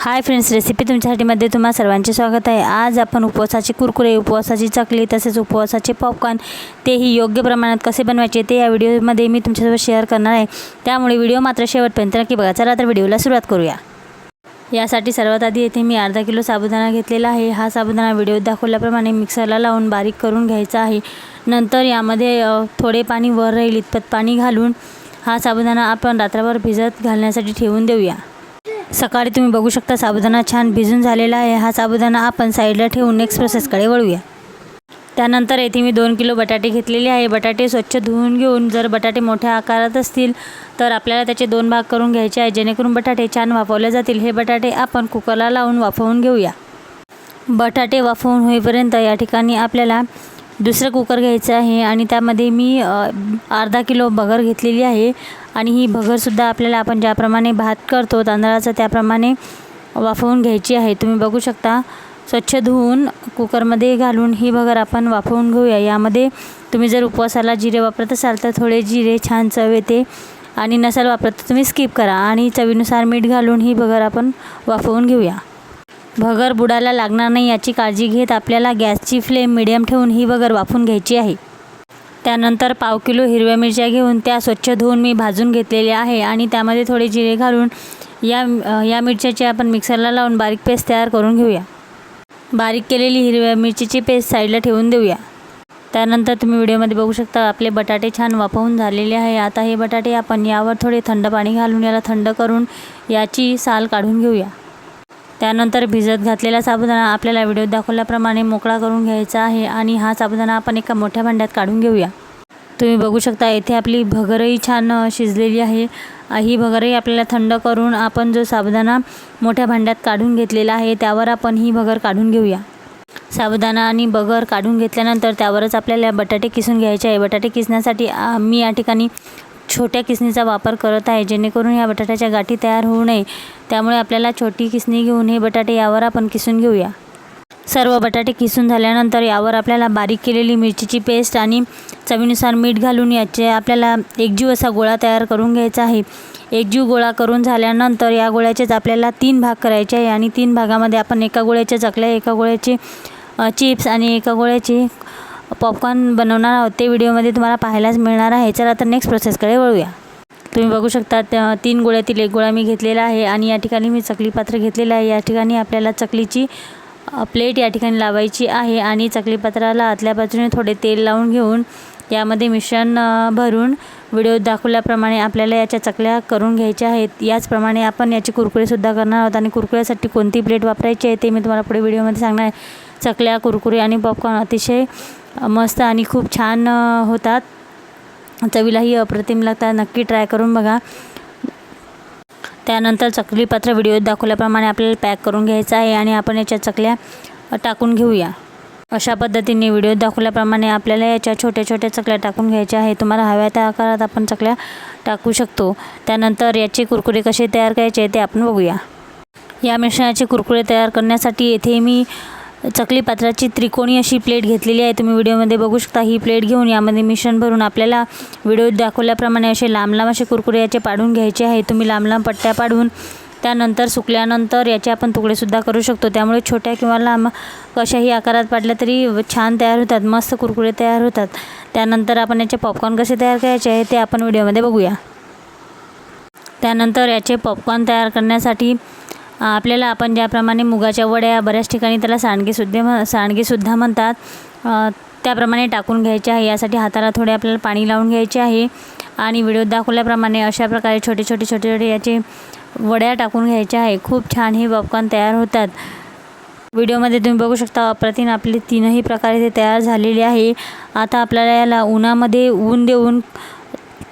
Hi friends, recipe तुमच्यासाठीमध्ये तुम्हा सर्वांचे स्वागत आहे। आज आपण उपवासाचे कुरकुरे, उपवासाची चकली तसेच उपवासाचे पॉपकॉर्न तेही योग्य प्रमाणात कसे बनवायचे ते या व्हिडिओमध्ये मी तुमच्यासोबत शेअर करणार आहे। त्यामुळे व्हिडिओ मात्र शेवटपर्यंत नक्की बघा। चला तर व्हिडिओला सुरुवात करूया। यासाठी सर्वात आधी येथे मी अर्धा किलो साबुदाणा घेतलेला आहे। हा साबुदाणा व्हिडिओत दाखवल्याप्रमाणे मिक्सरला लावून बारीक करून घ्यायचा आहे। नंतर यामध्ये थोडे पाणी वर राहील इतपत पाणी घालून हा साबुदाणा आपण रात्रभर भिजत घालण्यासाठी ठेवून देऊया। सकाळी तुम्ही बघू शकता साबुदाणा छान भिजून झालेला आहे। हा साबुदाणा आपण साईडला ठेवून नेक्स्ट प्रोसेसकडे वळूया। त्यानंतर येथे मी 2 किलो बटाटे घेतलेले आहे। बटाटे स्वच्छ धुवून घेऊन जर बटाटे मोठ्या आकारात असतील तर आपल्याला त्याचे 2 भाग करून घ्यायचे आहे, जेणेकरून बटाटे छान वाफवले जातील। हे बटाटे आपण कुकरला लावून वाफवून घेऊया। बटाटे वाफवून होईपर्यंत या ठिकाणी आपल्याला दुसरं कुकर घ्यायचं आहे आणि त्यामध्ये मी अर्धा किलो भगर घेतलेली आहे आणि ही भगरसुद्धा आपल्याला आपण ज्याप्रमाणे भात करतो तांदळाचा त्याप्रमाणे वाफवून घ्यायची आहे। तुम्ही बघू शकता स्वच्छ धुवून कुकरमध्ये घालून ही भगर आपण वाफवून घेऊया। यामध्ये तुम्ही जर उपवासाला जिरे वापरत असाल तर थोडे जिरे छान चव येते आणि नसाल वापरत तर तुम्ही स्किप करा आणि चवीनुसार मीठ घालून ही भगर आपण वाफवून घेऊया। भगर बुडायला लागणार नाही याची काळजी घेत आपल्याला गॅसची फ्लेम मीडियम ठेवून ही भगर वाफवून घ्यायची आहे। त्यानंतर पाव किलो हिरव्या मिरच्या घेऊन त्या स्वच्छ धुवून मी भाजून घेतलेल्या आहे आणि त्यामध्ये थोडे जिरे घालून या मिरच्याची आपण मिक्सरला लावून बारीक पेस्ट तयार करून घेऊया। बारीक केलेली हिरव्या मिरचीची पेस्ट साईडला ठेवून देऊया। त्यानंतर तुम्ही व्हिडिओमध्ये बघू शकता आपले बटाटे छान वाफवून झालेले आहे। आता हे बटाटे आपण यावर थोडे थंड पाणी घालून याला थंड करून याची साल काढून घेऊया। त्यानंतर भिजत घातलेला साबुदाणा आपल्याला व्हिडिओत दाखवल्याप्रमाणे मोकळा करून घ्यायचा आहे आणि हा साबुदाणा आपण एका मोठ्या भांड्यात काढून घेऊया। तुम्ही बघू शकता येथे आपली भगरही छान शिजलेली आहे। ही भगरही आपल्याला थंड करून आपण जो साबुदाणा मोठ्या भांड्यात काढून घेतलेला आहे त्यावर आपण ही भगर काढून घेऊया। साबुदाणा आणि भगर काढून घेतल्यानंतर त्यावरच आपल्याला बटाटे किसून घ्यायचे आहे। बटाटे किसण्यासाठी मी या ठिकाणी छोट्या किसणीचा वापर करत आहे, जेणेकरून ह्या बटाट्याच्या गाठी तयार होऊ नये। त्यामुळे आपल्याला छोटी किसणी घेऊन हे बटाटे यावर आपण किसून घेऊया। सर्व बटाटे किसून झाल्यानंतर यावर आपल्याला बारीक केलेली मिरचीची पेस्ट आणि चवीनुसार मीठ घालून याचे आपल्याला एकजीव असा गोळा तयार करून घ्यायचा आहे। एकजीव गोळा करून झाल्यानंतर या गोळ्याचेच आपल्याला 3 भाग करायचे आहे आणि 3 भागामध्ये आपण एका गोळ्याच्या चकल्या, एका गोळ्याचे चिप्स आणि एका गोळ्याचे पॉपकॉर्न बनवणार आहोत। ते व्हिडिओमध्ये तुम्हाला पाहायलाच मिळणार आहे। चला तर नेक्स्ट प्रोसेसकडे वळूया। तुम्ही बघू शकता 3 गोळ्यातील 1 गोळा मी घेतलेला आहे आणि या ठिकाणी मी चकली पात्र घेतलेलं आहे। या ठिकाणी आपल्याला चकलीची प्लेट या ठिकाणी लावायची आहे आणि चकली पात्राला आतल्या बाजूने थोडे तेल लावून घेऊन यामध्ये मिश्रण भरून व्हिडिओत दाखवल्याप्रमाणे आपल्याला याच्या चकल्या करून घ्यायच्या आहेत। याचप्रमाणे आपण याचे कुरकुरेसुद्धा करणार आहोत आणि कुरकुऱ्यासाठी कोणती प्लेट वापरायची आहे ते मी तुम्हाला पुढे व्हिडिओमध्ये सांगणार आहे। चकल्या, कुरकुरे आणि पॉपकॉर्न अतिशय मस्त आणि खूप छान होतात, चवीलाही अप्रतिम लागतात। नक्की ट्राय करून बघा। त्यानंतर चकली पात्र व्हिडिओत दाखवल्याप्रमाणे आपल्याला पॅक करून घ्यायचं आहे आणि आपण याच्या चकल्या टाकून घेऊया। अशा पद्धतीने व्हिडिओत दाखवल्याप्रमाणे आपल्याला याच्या छोट्या छोट्या चकल्या टाकून घ्यायच्या आहे। तुम्हाला हव्या त्या आकारात आपण चकल्या टाकू शकतो। त्यानंतर याचे कुरकुरे कसे तयार करायचे ते आपण बघूया। या मिश्रणाचे कुरकुरे तयार करण्यासाठी येथे मी चकली पात्राची त्रिकोणी अशी प्लेट घेतलेली आहे। तुम्ही व्हिडिओमध्ये बघू शकता। ही प्लेट घेऊन यामध्ये मिश्रण भरून आपल्याला व्हिडिओत दाखवल्याप्रमाणे असे लांब लांब असे कुरकुरे याचे पाडून घ्यायचे आहे। तुम्ही लांब लांब पट्ट्या पाडून त्यानंतर सुकल्यानंतर याचे आपण तुकडेसुद्धा करू शकतो। त्यामुळे छोट्या किंवा लांब कशाही आकारात पाडल्या तरी छान तयार होतात, मस्त कुरकुरे तयार होतात। त्यानंतर आपण याचे पॉपकॉर्न कसे तयार करायचे आहे ते आपण व्हिडिओमध्ये बघूया। त्यानंतर याचे पॉपकॉर्न तयार करण्यासाठी आपल्याला आपण ज्याप्रमाणे मुगाच्या वड्या, बऱ्याच ठिकाणी त्याला सांडगेसुद्धा म्हणतात, त्याप्रमाणे टाकून घ्यायचे आहे। यासाठी हाताला थोडे आपल्याला पाणी लावून घ्यायचे आहे आणि व्हिडिओत दाखवल्याप्रमाणे अशा प्रकारे छोटे छोटे याचे वड्या टाकून घ्यायच्या आहे। खूप छान हे पॉपकॉर्न तयार होतात। व्हिडिओमध्ये तुम्ही बघू शकता अप्रतिम आपले 3ही प्रकारे ते तयार झालेले आहे। आता आपल्याला याला उन्हामध्ये ऊन देऊन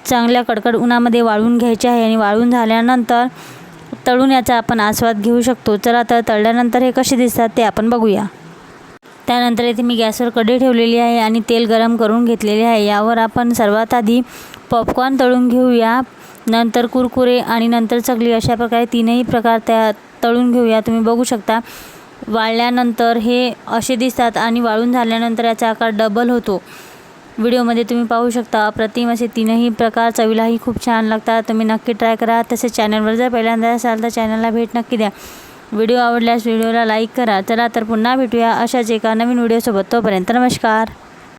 चांगल्या कडकड उन्हामध्ये वाळून घ्यायचे आहे आणि वाळून झाल्यानंतर तळून याचा आपण आस्वाद घेऊ शकतो। चला तर तळल्यानंतर हे कसे दिसतात ते आपण बघूया। त्यानंतर इथे मी गॅसवर कढई ठेवलेली आहे आणि तेल गरम करून घेतलेले आहे। यावर आपण सर्वात आधी पॉपकॉर्न तळून घेऊया, नंतर कुरकुरे आणि नंतर चकली, अशा प्रकारे 3ही प्रकार तळून घेऊया। तुम्ही बघू शकता वाळल्यानंतर हे असे दिसतात आणि वाळून झाल्यानंतर याचा आकार डबल होतो। व्हिडिओमध्ये तुम्ही पाहू शकता अप्रतिम असे 3ही प्रकार चवीलाही खूप छान लागतात। तुम्ही नक्की ट्राय करा। तसेच चॅनलवर जर पहिल्यांदा असाल तर चॅनलला भेट नक्की द्या। व्हिडिओ आवडल्यास व्हिडिओला लाईक करा. चला तर पुन्हा भेटूया अशाच एका नवीन व्हिडिओसोबत. तोपर्यंत नमस्कार.